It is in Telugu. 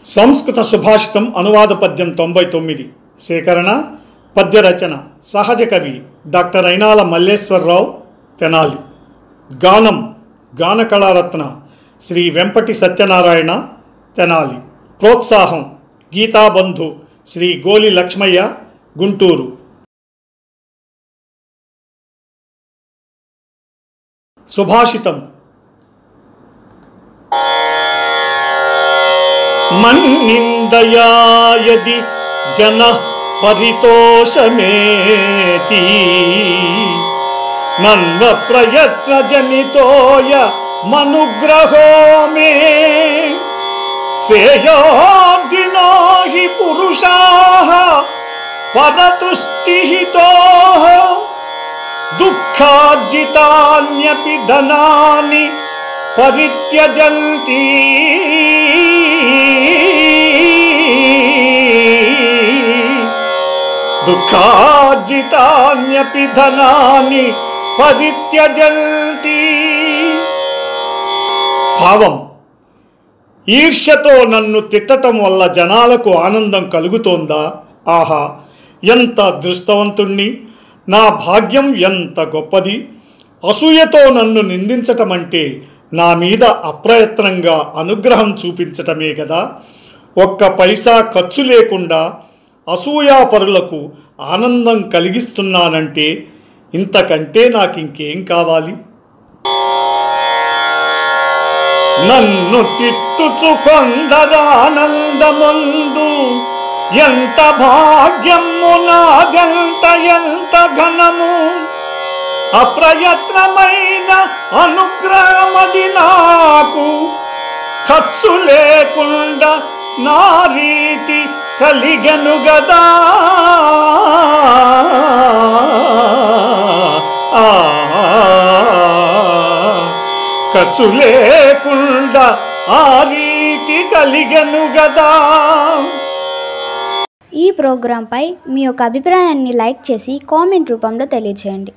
సంస్కృత సుభాషితం అనువాద పద్యం 99 సేకరణ పద్య రచన సహజ కవి డాక్టర్ అయినాల మల్లేశ్వరరావు తెనాలి. గానం గాన కళారత్న శ్రీ వెంపటి సత్యనారాయణ తెనాలి. ప్రోత్సాహం గీతాబంధు శ్రీ గోలి లక్ష్మయ్య గుంటూరు. సుభాషితం. మన్నిందయా యది జన పరితోషమేతి మన్వ ప్రయత్న జనితోయ మనుగ్రహో మే శ్రేయోర్ధినో హి పురుషాః పరతుష్టిహితోః దుఃఖార్జితాన్యపి ధనాని పరిత్యజంతి దుఃఖార్జితాన్యపి ధనాని పరిత్యజంతి. భావం: ఈర్ష్యతో నన్ను తిట్టటం వల్ల జనాలకు ఆనందం కలుగుతోందా? ఆహా, ఎంత అదృష్టవంతుణ్ణి! నా భాగ్యం ఎంత గొప్పది! అసూయతో నన్ను నిందించటం అంటే నా మీద అప్రయత్నంగా అనుగ్రహం చూపించటమే కదా. ఒక్క పైసా ఖర్చు లేకుండా అసూయాపరులకు ఆనందం కలిగిస్తున్నానంటే ఇంతకంటే నాకింకేం కావాలి? నన్ను తిట్టుచు కొందరానందమందు ఎంత భాగ్యము నాదెంత ఎంత ఘనము. అప్రయత్నమైన అనుగ్రహమది నాకు ఖర్చు లేకుండా నా రీతి కలిగను గదా. ఖర్చు లేకుండా ఆ రీతి కలిగను గదా. ఈ ప్రోగ్రాంపై మీ యొక్క అభిప్రాయాన్ని లైక్ చేసి కామెంట్ రూపంలో తెలియజేయండి.